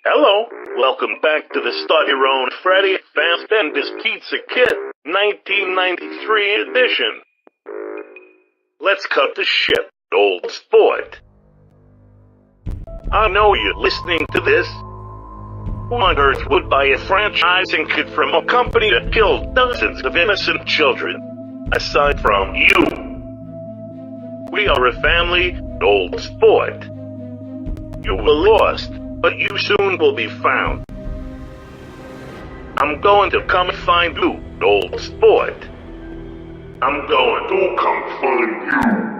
Hello, welcome back to the Start Your Own Freddy Fazbender's Pizza Kit 1993 edition. Let's cut the shit, old sport. I know you're listening to this. Who on earth would buy a franchising kit from a company that killed dozens of innocent children, aside from you? We are a family, old sport. You were lost, but you soon will be found. I'm going to come find you, old sport. I'm going to come find you.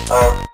Oh!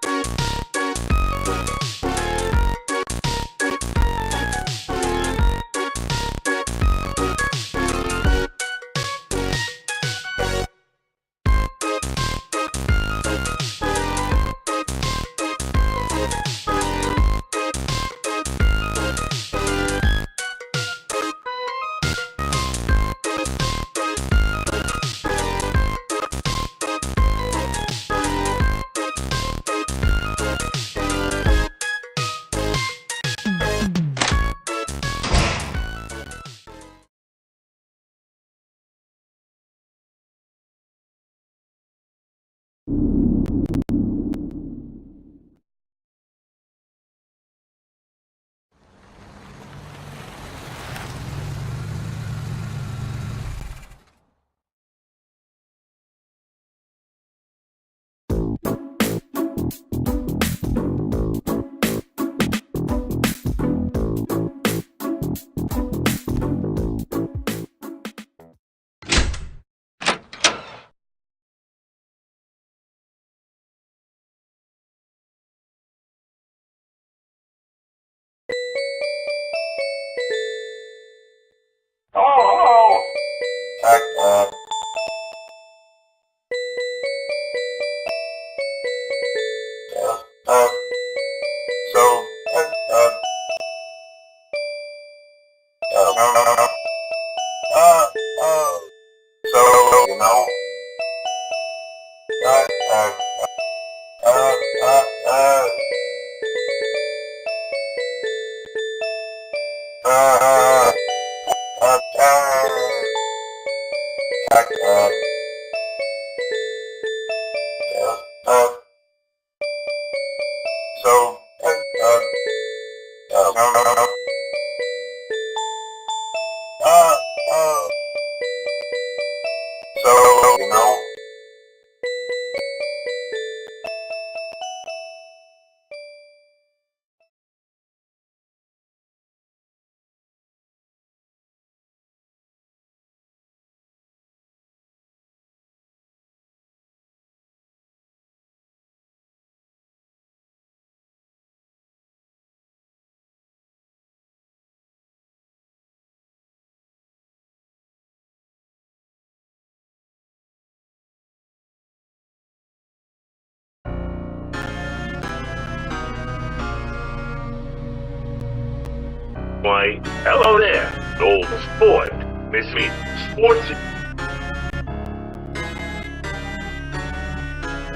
Why, hello there, old sport. Miss me, sports.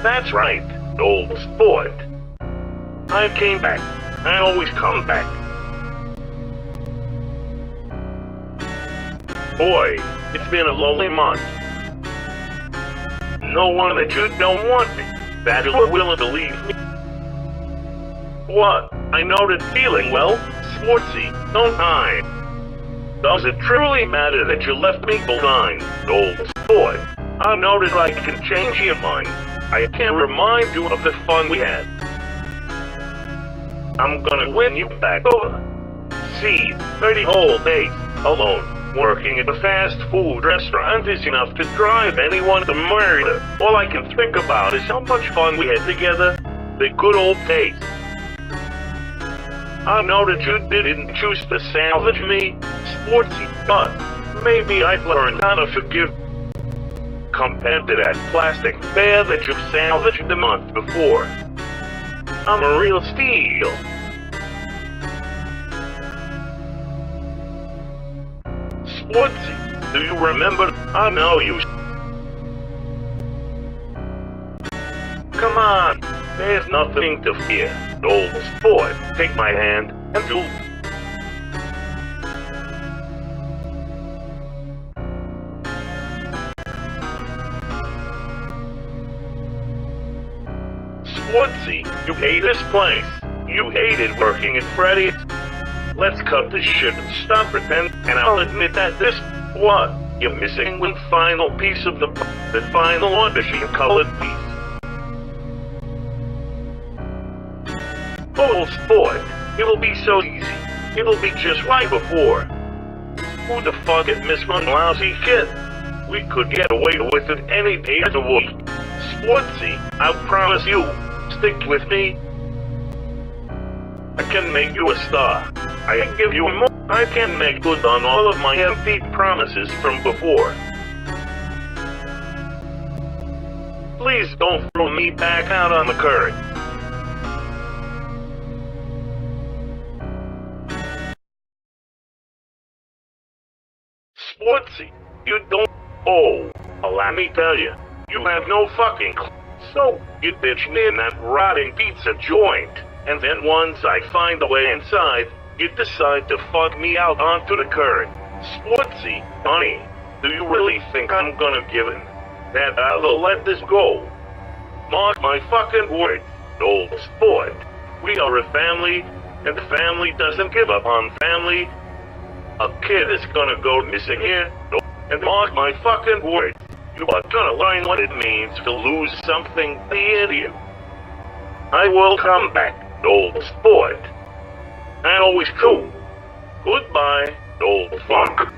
That's right, old sport. I came back. I always come back. Boy, it's been a lonely month. No one that you don't want me, that is willing to leave me. What? I know that feeling, well, sportsy, don't I? Does it truly matter that you left me behind, old sport? I know that I can change your mind. I can remind you of the fun we had. I'm gonna win you back over. See, 30 whole days, alone, working at a fast food restaurant is enough to drive anyone to murder. All I can think about is how much fun we had together, the good old days. I know that you didn't choose to salvage me, sportsy, but maybe I've learned how to forgive. Compared to that plastic bear that you salvaged the month before, I'm a real steal. Sportsy, do you remember? I know you. Come on, there's nothing to fear. Old sport, take my hand and do. Sportsy, you hate this place. You hated working at Freddy's. Let's cut this shit and stop pretending, and I'll admit that this, what? You're missing one final piece of the final audition colored piece. Old sport, it'll be so easy. It'll be just like before. Who the fuck had missed one lousy shit? We could get away with it any day of the week. Sportsy, I promise you, Stick with me. I can make you a star. I can give you more. I can make good on all of my empty promises from before. Please don't throw me back out on the current. Sportsy, you don't. Oh, let me tell you, you have no fucking So, you bitch me in that rotting pizza joint, and then once I find a way inside, you decide to fuck me out onto the current. Sportsy, honey, do you really think I'm gonna give in? That I'll let this go? Mark my fucking words, old sport. We are a family, and family doesn't give up on family. A kid is gonna go missing here, and mark my fucking words, you are gonna learn what it means to lose something dear to you. I will come back, old sport. And always cool. Goodbye, old funk.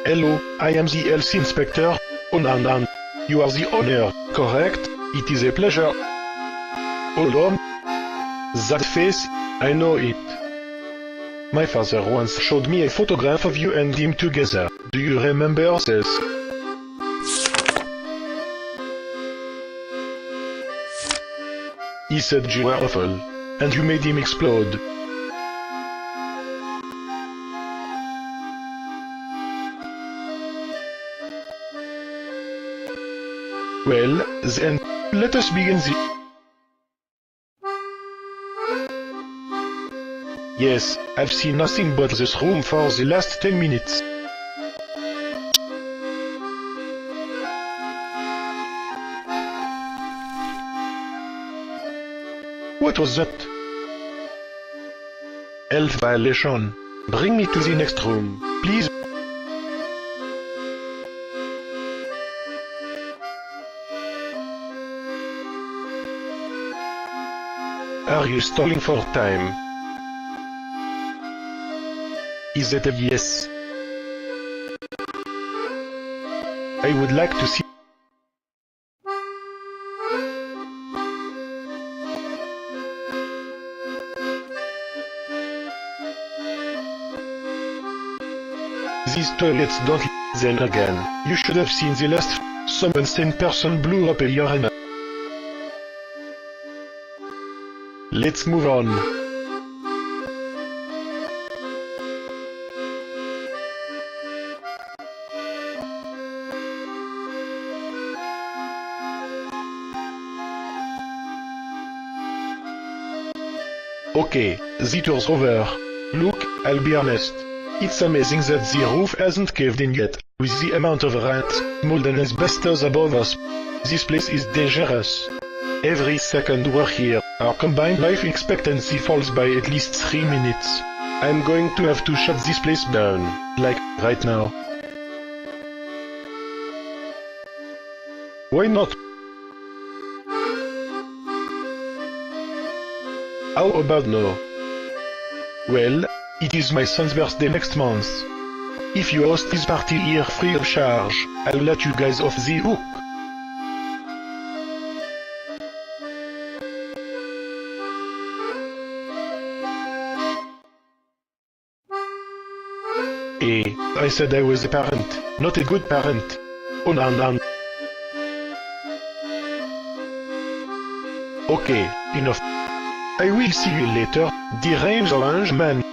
Hello, I am the health inspector, and you are the owner, correct? It is a pleasure. Hold on. That face, I know it. My father once showed me a photograph of you and him together. Do you remember this? He said you were awful, and you made him explode. Well, then, let us begin the... Yes, I've seen nothing but this room for the last 10 minutes. What was that? Health violation. Bring me to the next room, please. Are you stalling for time? Is it a yes? I would like to see... These toilets don't... Then again, you should have seen the last... Some insane person blew up a urine. Let's move on. Okay, the tour's over. Look, I'll be honest. It's amazing that the roof hasn't caved in yet. With the amount of rats, mold and asbestos above us, this place is dangerous. Every second we're here, our combined life expectancy falls by at least 3 minutes. I'm going to have to shut this place down, like, right now. Why not? How about no? Well, it is my son's birthday next month. If you host this party here free of charge, I'll let you guys off the hook. I said I was a parent, not a good parent. On. Okay, enough. I will see you later, deranged orange man.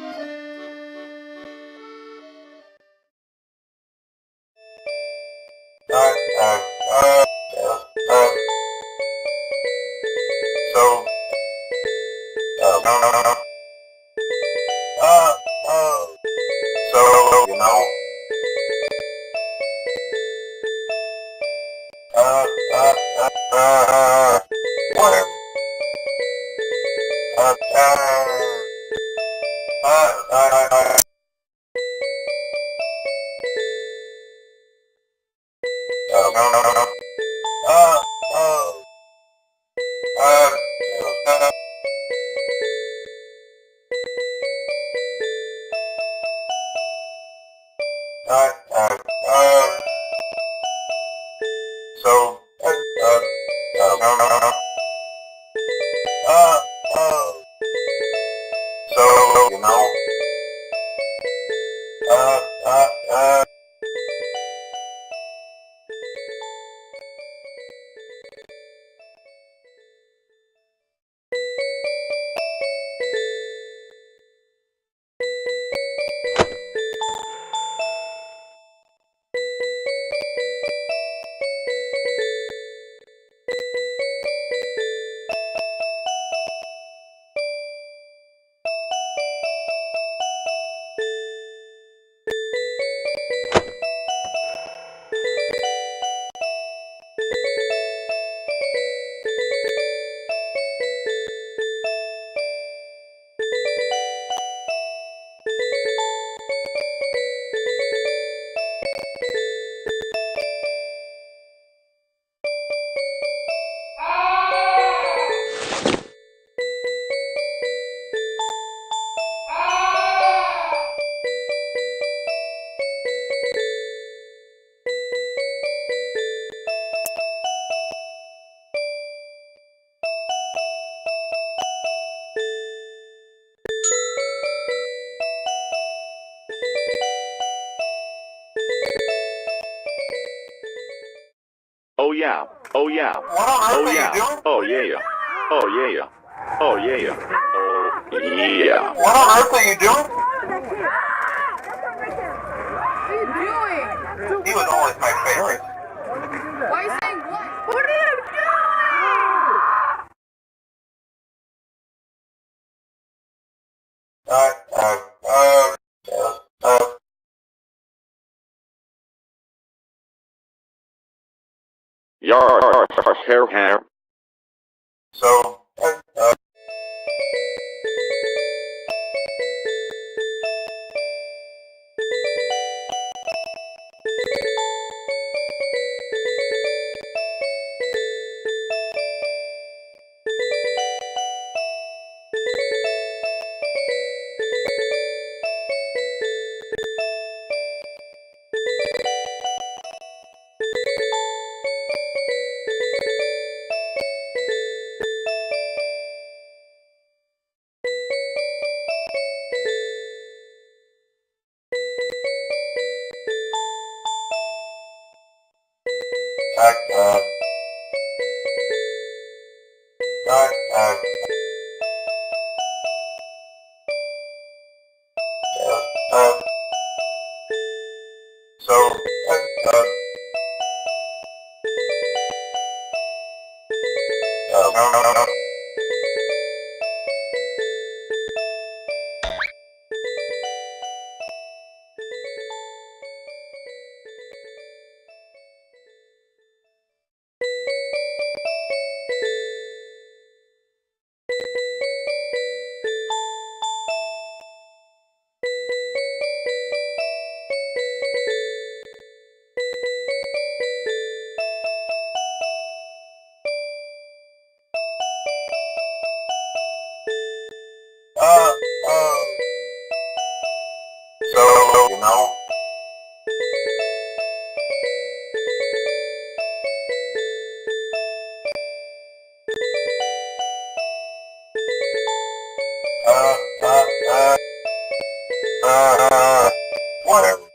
Whatever. No. So, no. So, you know, Oh yeah. Oh yeah. what on Oh earth are yeah. you doing? Oh yeah. Oh yeah. Oh yeah. Oh yeah. What on earth are you doing? What are you doing? He was always my favorite. Why are you saying what? What are you doing? Your hair. So, so, no. So, you know, whatever.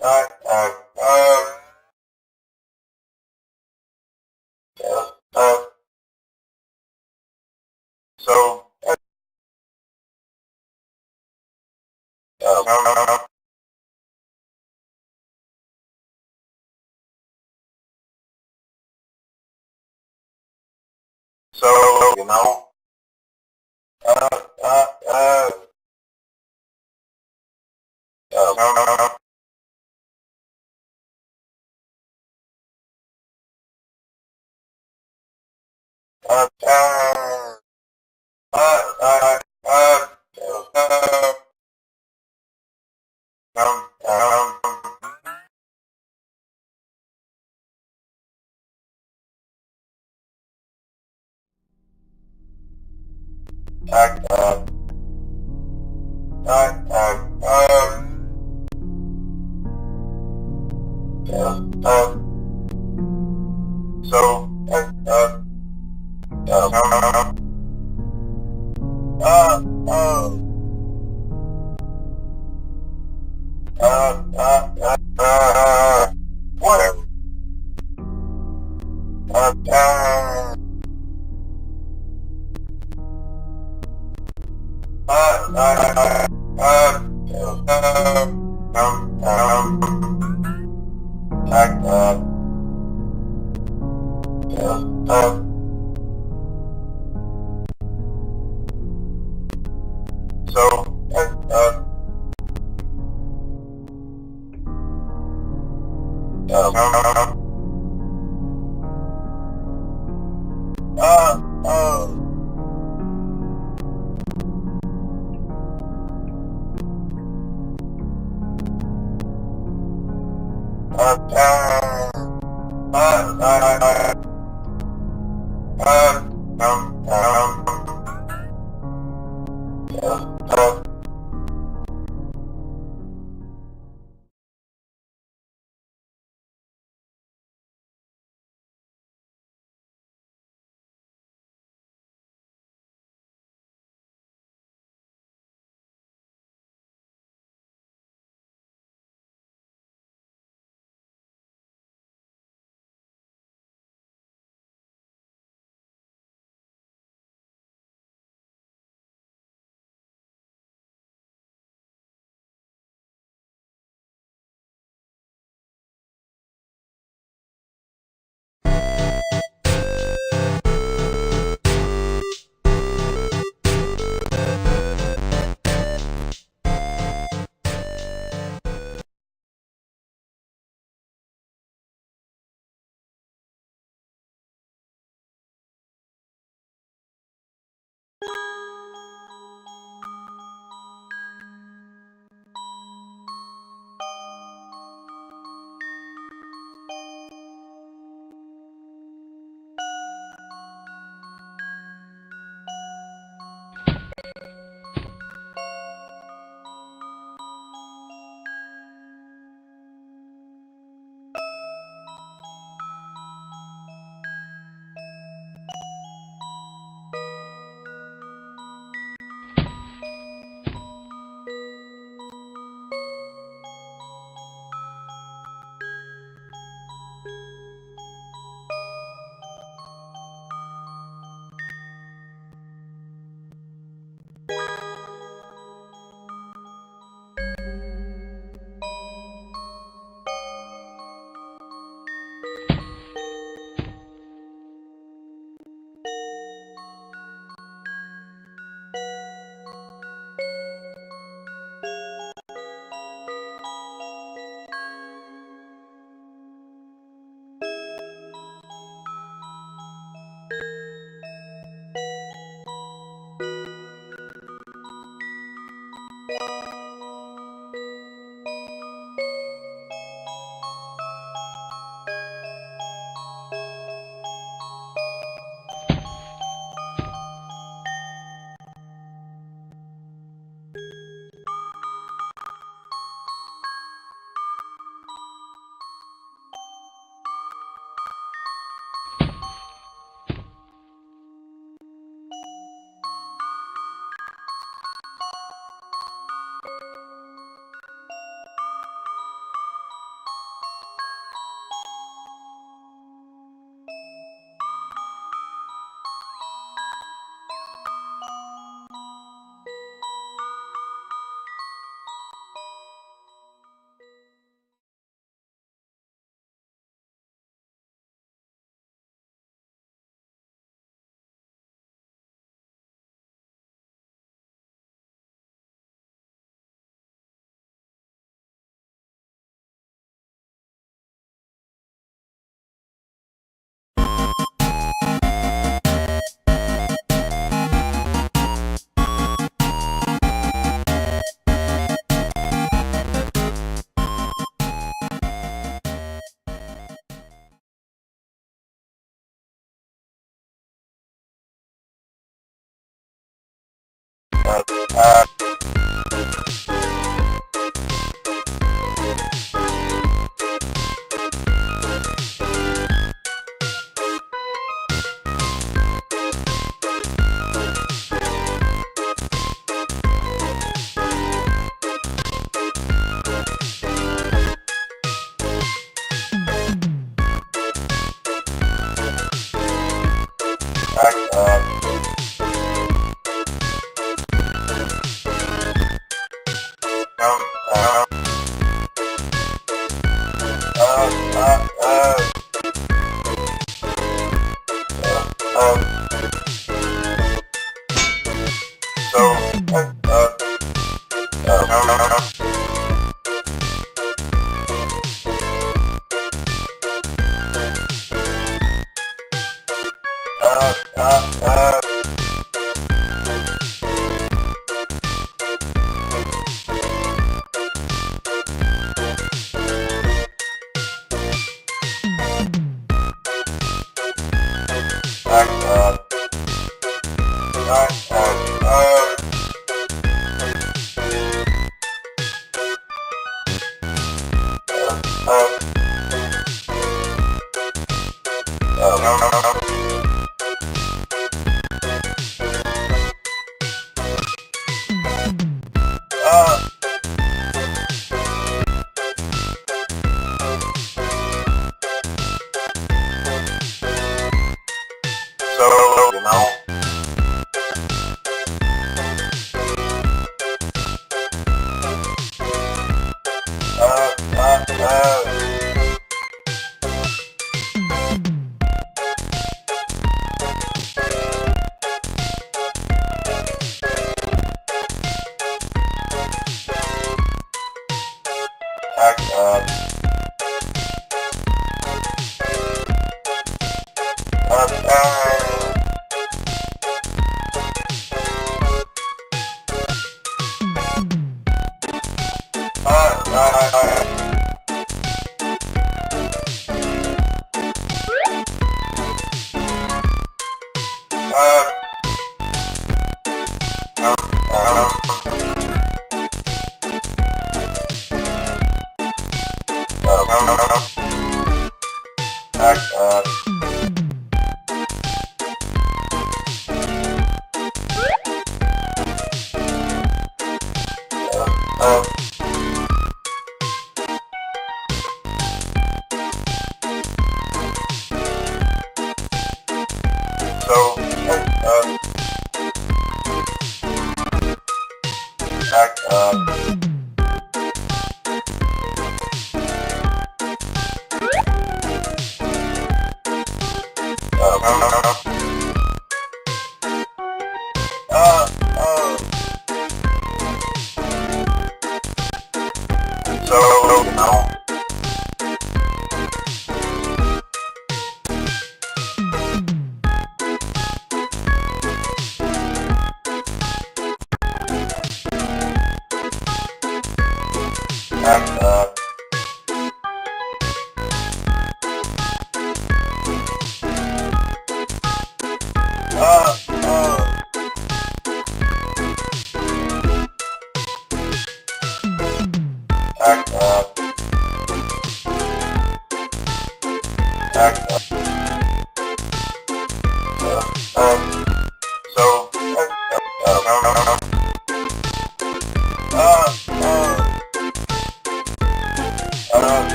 uh, uh, uh, uh, so, so, you know, uh, uh, uh, uh, uh, so, whatever. So,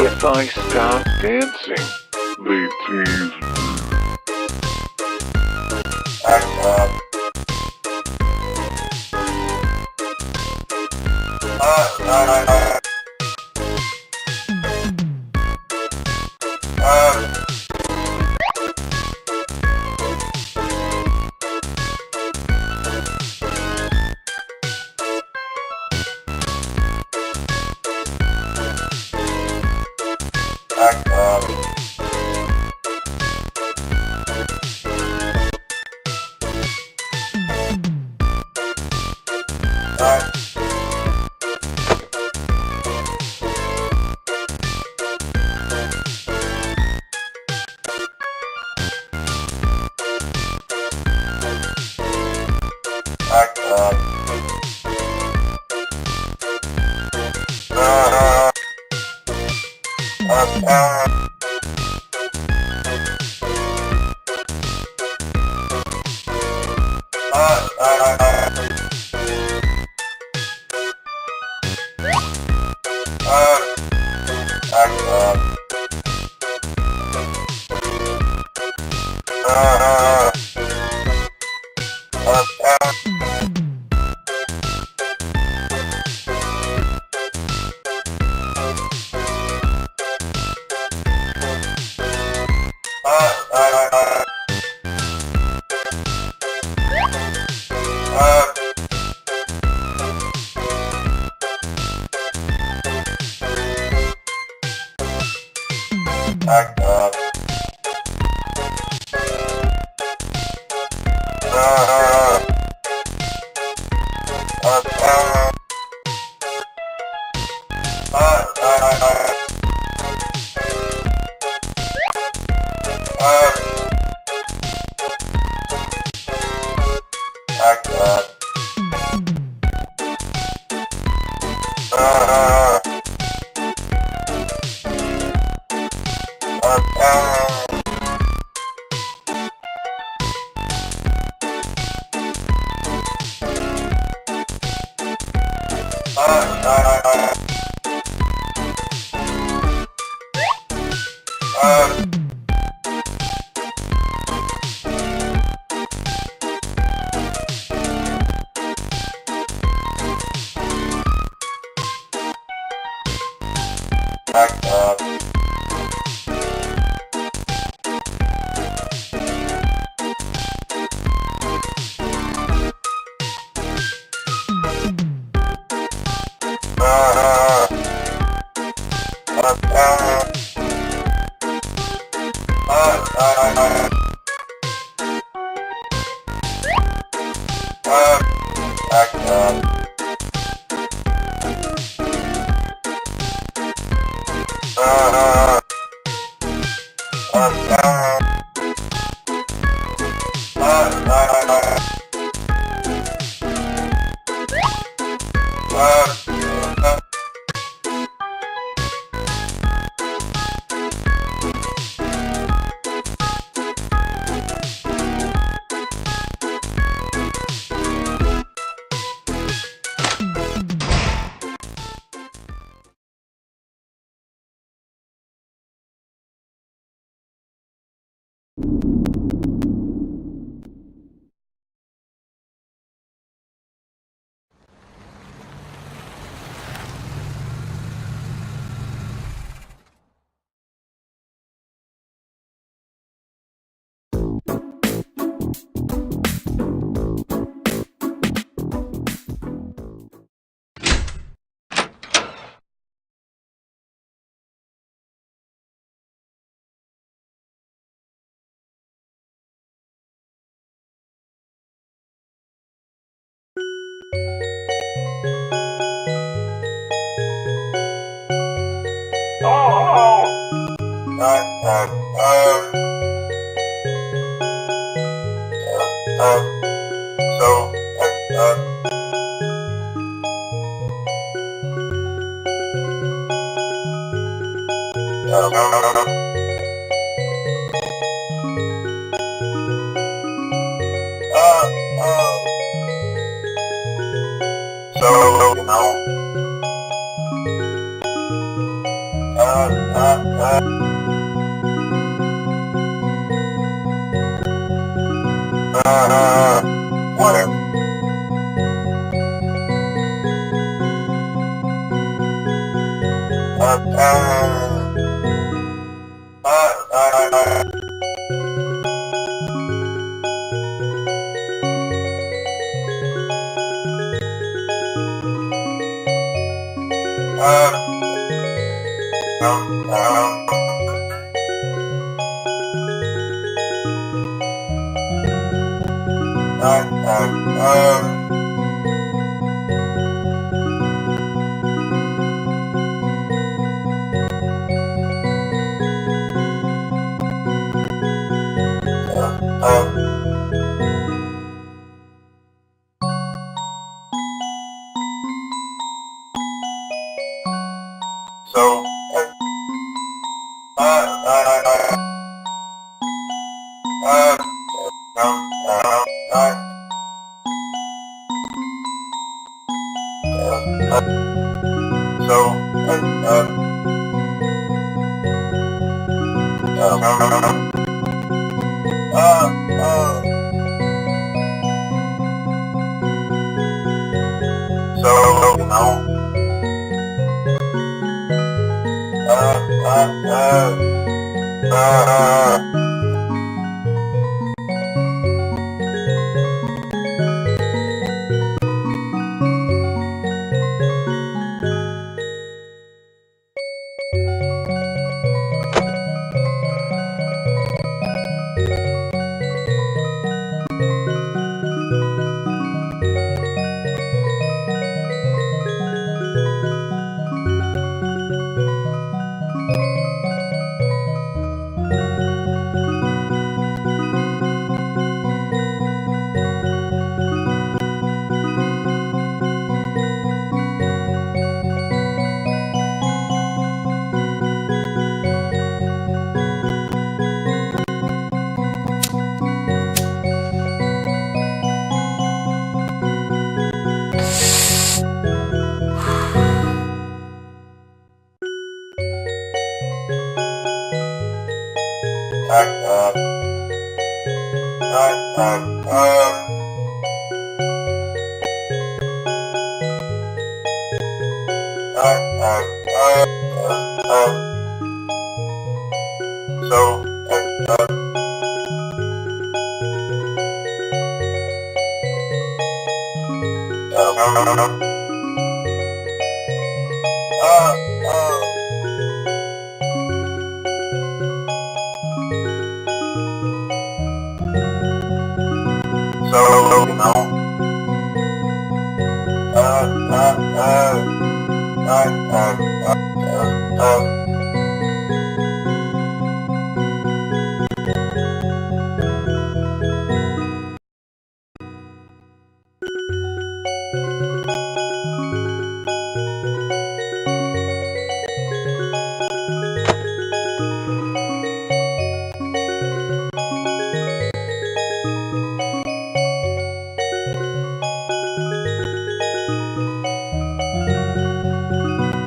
If I stop dancing, they tease me.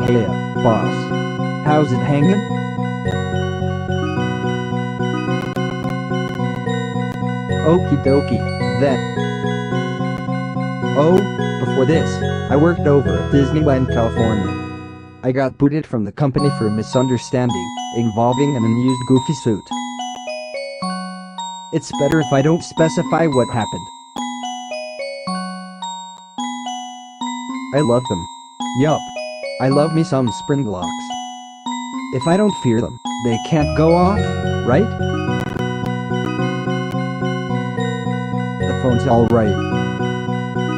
Hey, boss. How's it hanging? Okie dokie, then. Oh, before this, I worked over at Disneyland, California. I got booted from the company for a misunderstanding involving an unused Goofy suit. It's better if I don't specify what happened. I love them. Yup. I love me some Springlocks. If I don't fear them, they can't go off, right? The phone's alright.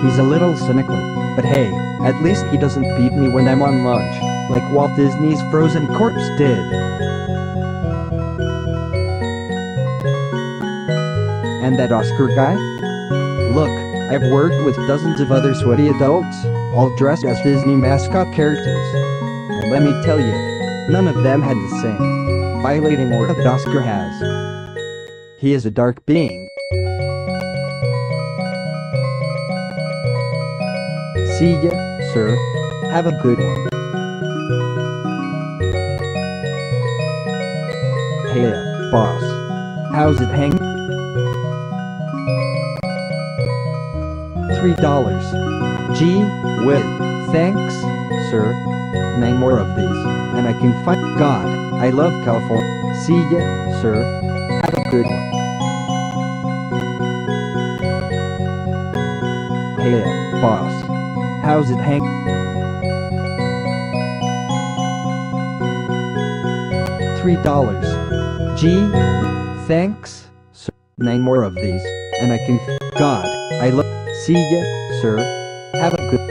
He's a little cynical, but hey, at least he doesn't beat me when I'm on lunch, like Walt Disney's Frozen Corpse did. And that Oscar guy? Look, I've worked with dozens of other sweaty adults, all dressed as Disney mascot characters. And let me tell you, none of them had the same violating aura that Oscar has. He is a dark being. See ya, sir. Have a good one. Hey, boss. How's it hanging? $3. Gee whiz. Thanks, sir. 9 more of these, and I can find. God, I love California. See ya, sir. Have a good one. Hey, boss. How's it hang? $3. Gee, thanks, sir. 9 more of these, and I can. God, I love. See ya, sir. Have a good.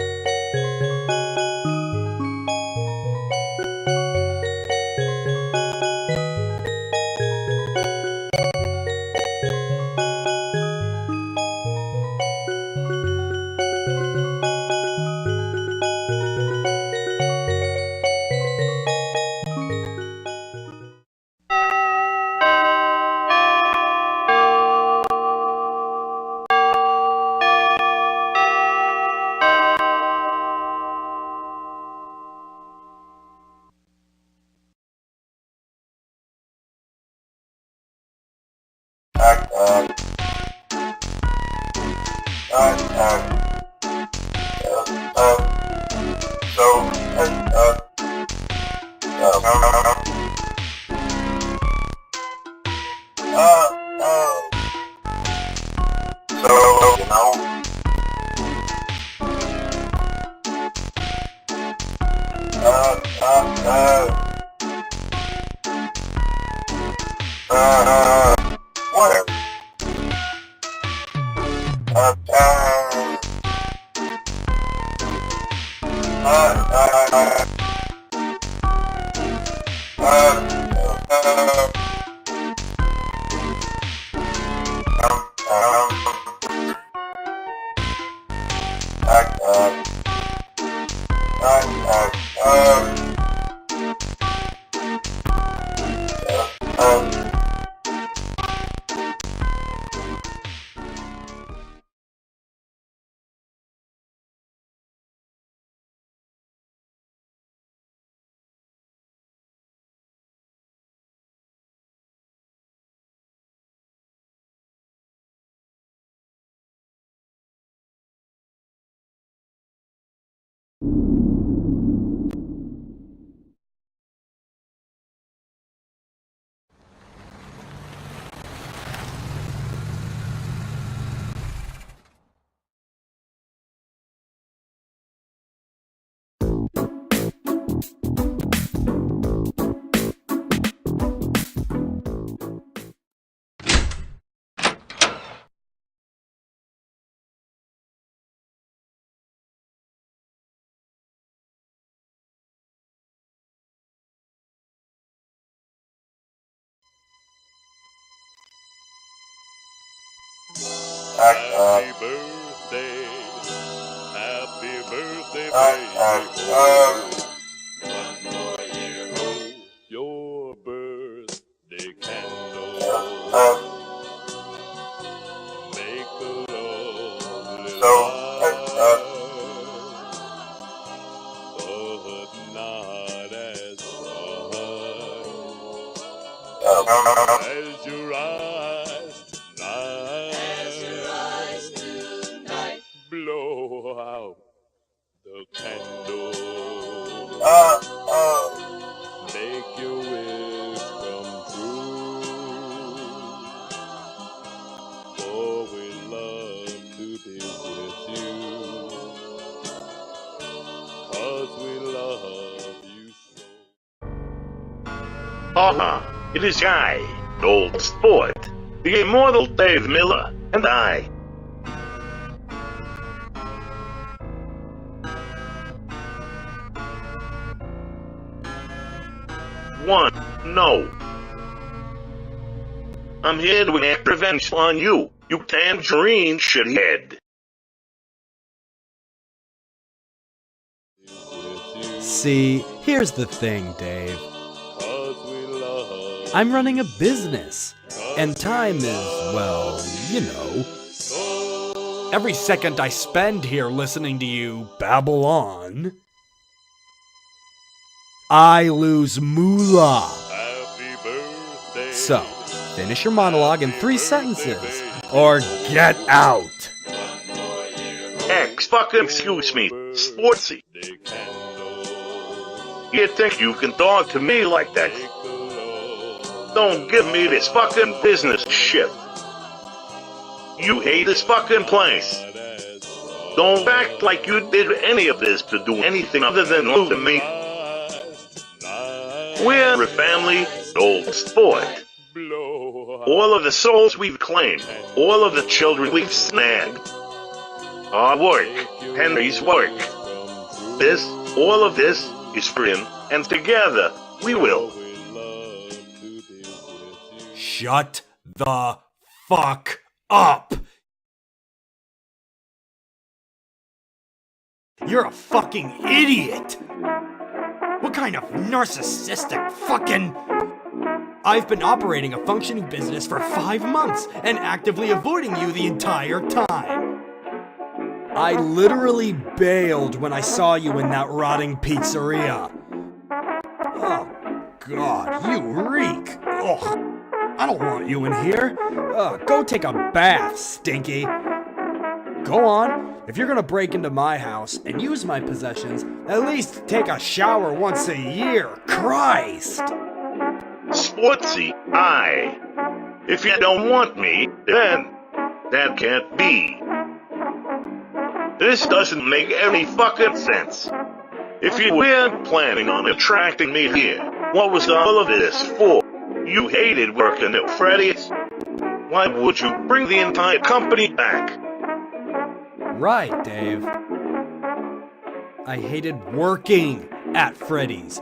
Whatever. Happy birthday, one more year old. Your birthday candle make a lovely light, but not as bright as your eyes tonight. Blow out the candle. Make your wish come true. For we love to be with you. 'Cause we love you so. It is I, old sport, the immortal Dave Miller, and I. No. I'm here to enact revenge on you, you tangerine shithead. See, here's the thing, Dave. I'm running a business, and time is, well, you know. Every second I spend here listening to you babble on, I lose moolah. So, finish your monologue in 3 sentences, or get out. Excuse me, Sportsy. You think you can talk to me like that? Don't give me this fucking business shit. You hate this fucking place. Don't act like you did any of this to do anything other than loot me. We're a family, old sport. All of the souls we've claimed, all of the children we've snagged. Our work, Henry's work. All of this is for him, and together we will. Shut the fuck up! You're a fucking idiot! What kind of narcissistic fucking... I've been operating a functioning business for 5 months and actively avoiding you the entire time. I literally bailed when I saw you in that rotting pizzeria. Oh, God, you reek. Ugh. I don't want you in here. Go take a bath, Stinky. Go on. If you're gonna break into my house and use my possessions, at least take a shower once a year. Christ! Sportsy, aye. If you don't want me, then that can't be. This doesn't make any fucking sense. If you weren't planning on attracting me here, what was all of this for? You hated working at Freddy's? Why would you bring the entire company back? Right, Dave. I hated working at Freddy's.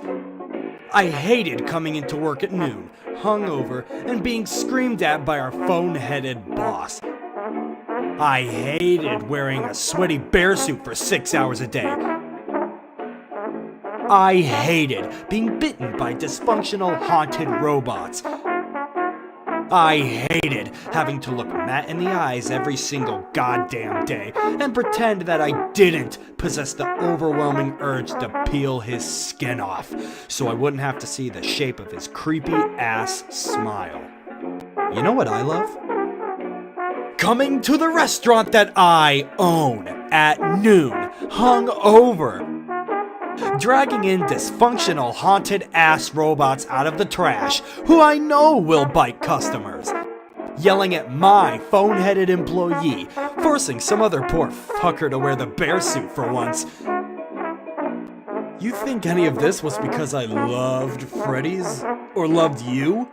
I hated coming into work at noon, hungover, and being screamed at by our phone-headed boss. I hated wearing a sweaty bear suit for 6 hours a day. I hated being bitten by dysfunctional haunted robots. I hated having to look Matt in the eyes every single goddamn day and pretend that I didn't possess the overwhelming urge to peel his skin off so I wouldn't have to see the shape of his creepy ass smile. You know what I love? Coming to the restaurant that I own at noon, hungover. Dragging in dysfunctional haunted ass robots out of the trash who I know will bite customers. Yelling at my phone-headed employee, forcing some other poor fucker to wear the bear suit for once. You think any of this was because I loved Freddy's? Or loved you?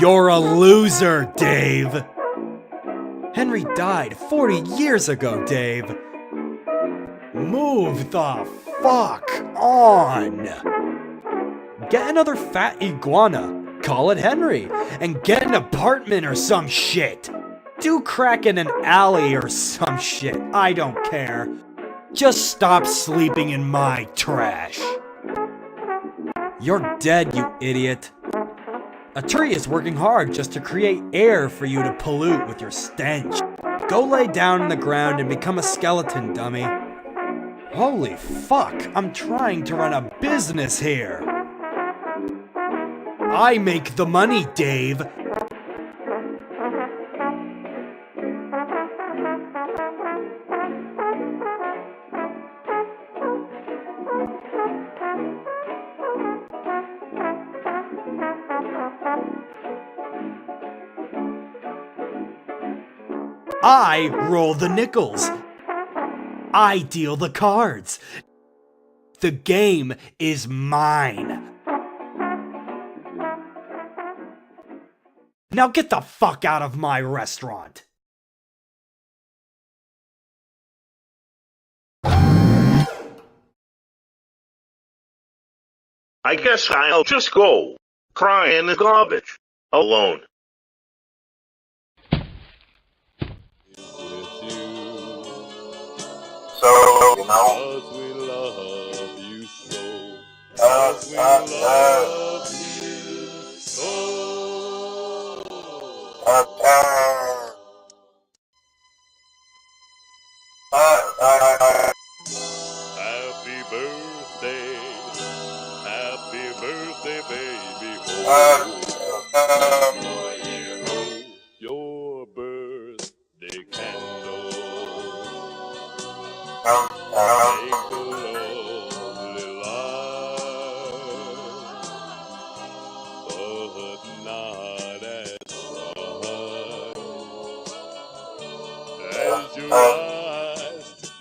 You're a loser, Dave! Henry died 40 years ago, Dave. Move the fuck on! Get another fat iguana, call it Henry, and get an apartment or some shit. Do crack in an alley or some shit, I don't care. Just stop sleeping in my trash. You're dead, you idiot. A tree is working hard just to create air for you to pollute with your stench. Go lay down in the ground and become a skeleton, dummy. Holy fuck, I'm trying to run a business here. I make the money, Dave. I roll the nickels. I deal the cards. The game is mine. Now get the fuck out of my restaurant. I guess I'll just go cry in the garbage alone. So, you know, Happy birthday, baby. Your birthday candle. Make a lovely life, but not as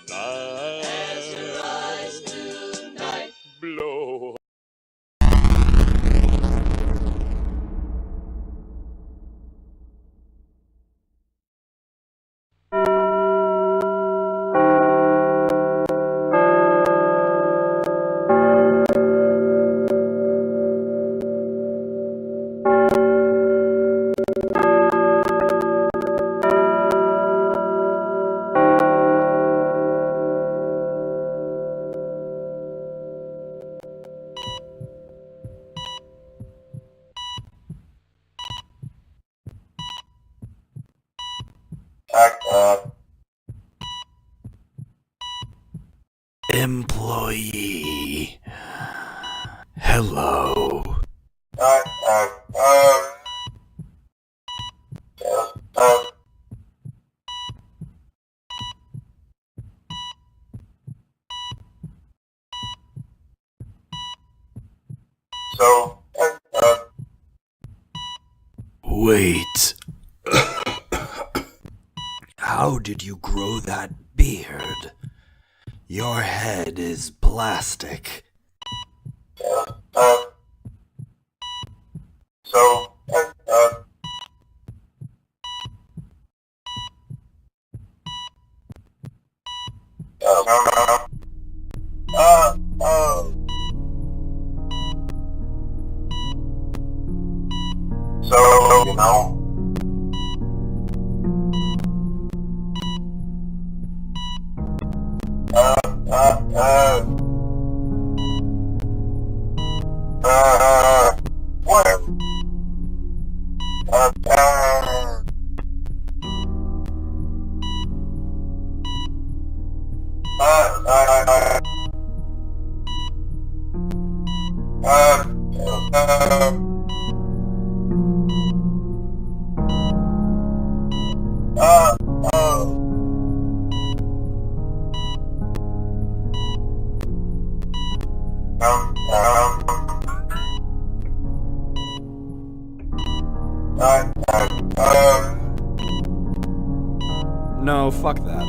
bright as your eyes tonight. Blow. Employee. Hello. So, Wait. How did you grow that beard? Your head is plastic. so, so, you know, whatever. No, fuck that.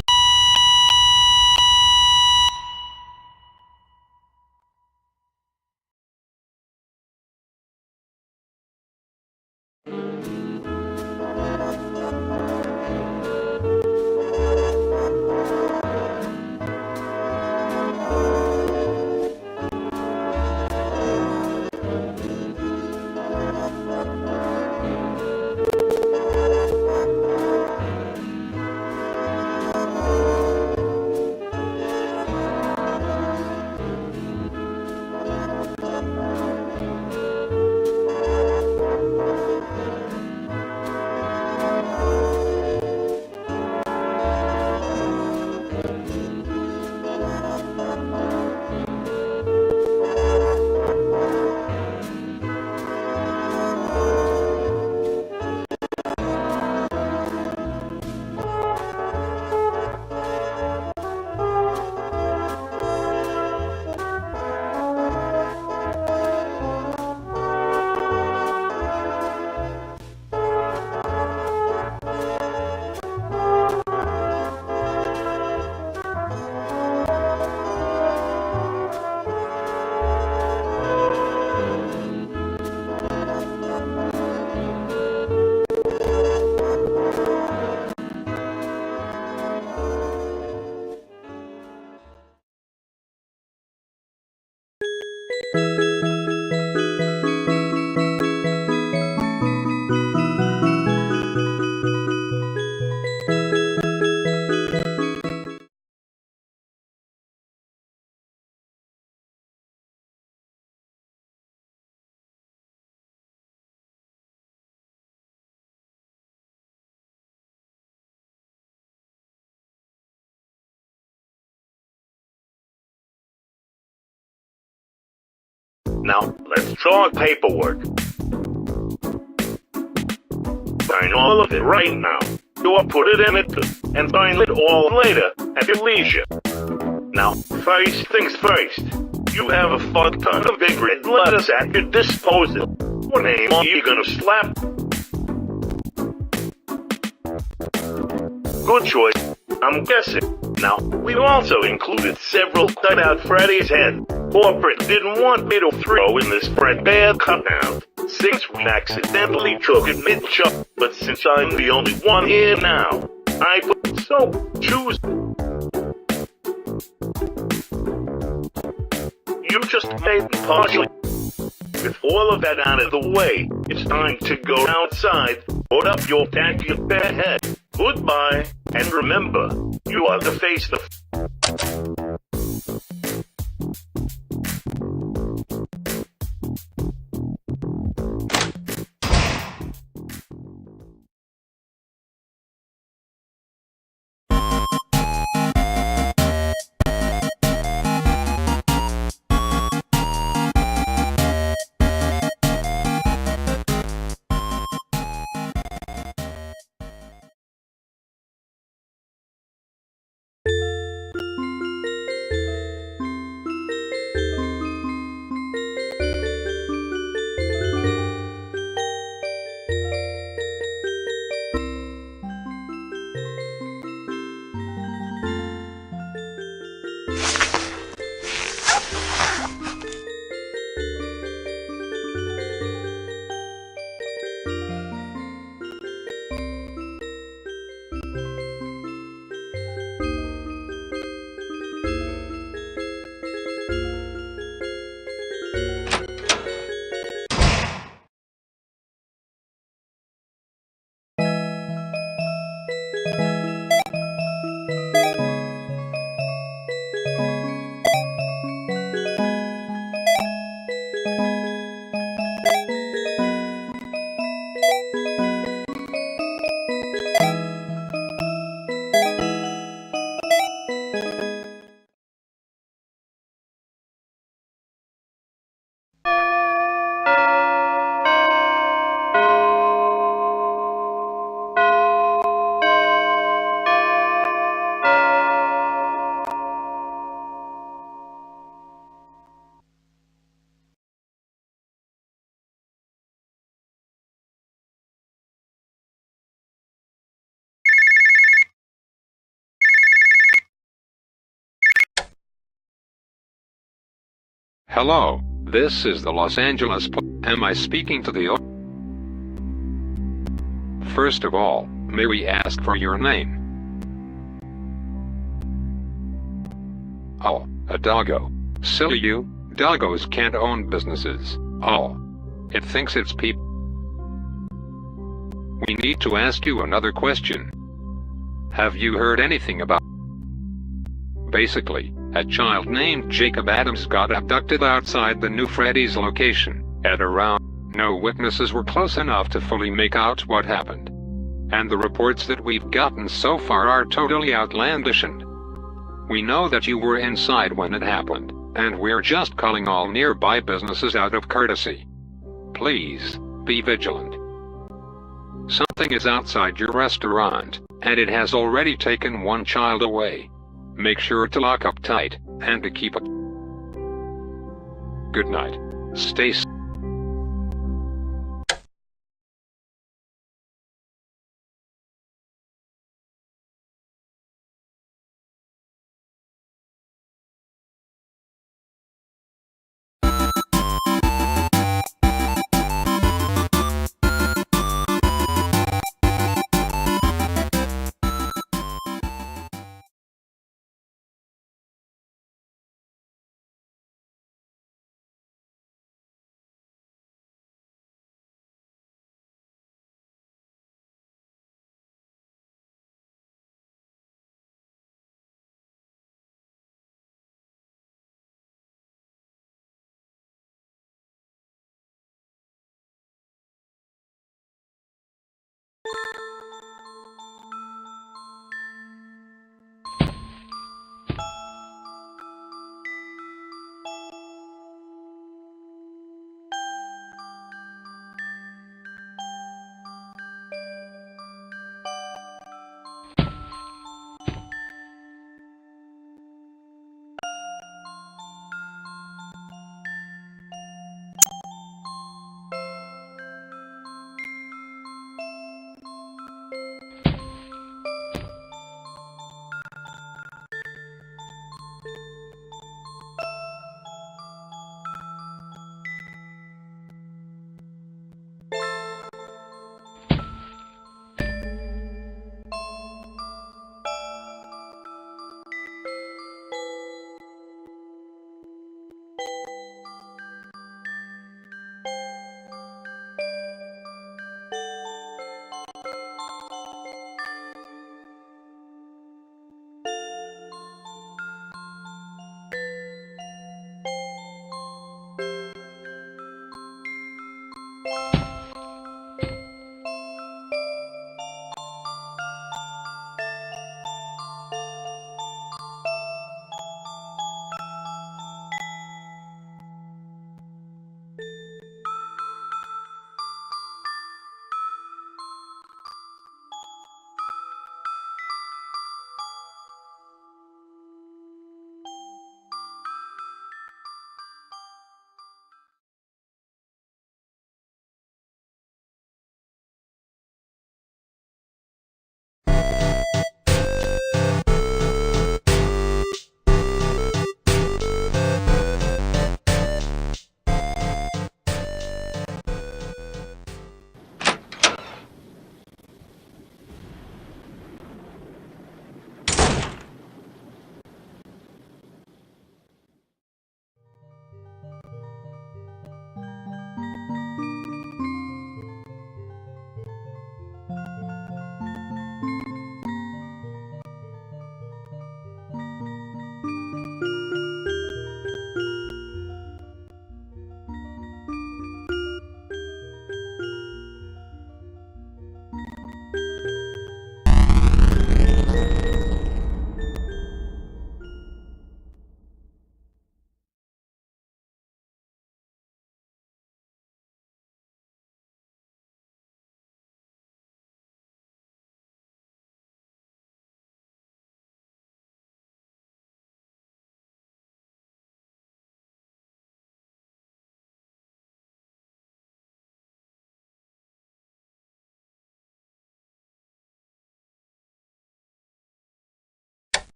Now, let's talk paperwork. Sign all of it right now. Or put it in it and sign it all later at your leisure. Now, first things first. You have a fuck ton of big red letters at your disposal. What name are you gonna slap? Good choice, I'm guessing. Now, we also included several cut-out Freddy's head. Corporate didn't want me to throw in this Fredbear cutout, since we accidentally took it mid-shot, but since I'm the only one here now, I put so choose. You just made me partially. With all of that out of the way, it's time to go outside, put up your tacky bear head. Goodbye, and remember, you are the face of... Hello, this is the Los Angeles Am I speaking to the First of all, may we ask for your name? Oh, a doggo. Silly you, doggos can't own businesses. Oh. It thinks it's people. We need to ask you another question. Have you heard anything about... Basically, a child named Jacob Adams got abducted outside the New Freddy's location, at around... No witnesses were close enough to fully make out what happened. And the reports that we've gotten so far are totally outlandish and... We know that you were inside when it happened, and we're just calling all nearby businesses out of courtesy. Please, be vigilant. Something is outside your restaurant, and it has already taken one child away. Make sure to lock up tight, and to keep it. Good night. Stay safe.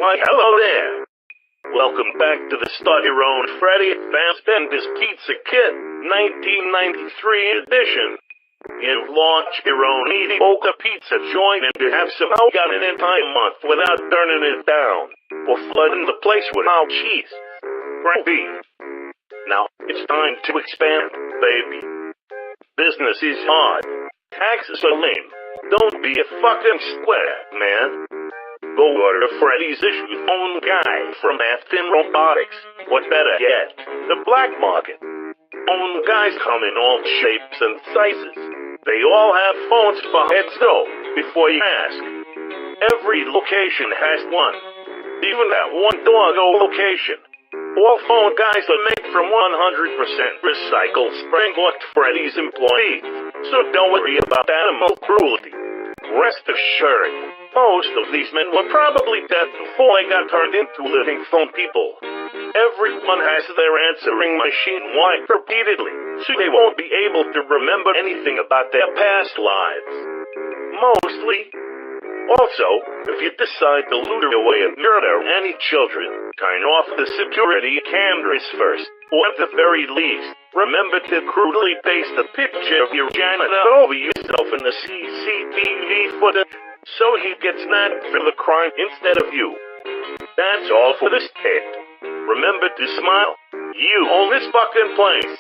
Why, hello there. Welcome back to the Start Your Own Freddy Fazbear's Pizza Kit, 1993 edition. You've launched your own mediocre pizza joint and you have somehow got an entire month without burning it down or flooding the place with our cheese. Gravy. Now, it's time to expand, baby. Business is hard. Taxes are lame. Don't be a fucking square, man. Go order Freddy's Issue's own guy from Afton Robotics. What better yet, the black market. Own guys come in all shapes and sizes. They all have phones for heads though, before you ask. Every location has one. Even that one doggo location. All phone guys are made from 100% recycled spring-locked Freddy's employees. So don't worry about animal cruelty. Rest assured, most of these men were probably dead before they got turned into living phone people. Everyone has their answering machine wiped repeatedly, so they won't be able to remember anything about their past lives. Mostly. Also, if you decide to loot away and murder any children, turn off the security cameras first, or at the very least, remember to crudely paste a picture of your janitor over yourself in the CCTV footage, so he gets nabbed for the crime instead of you. That's all for this kid. Remember to smile. You own this fucking place.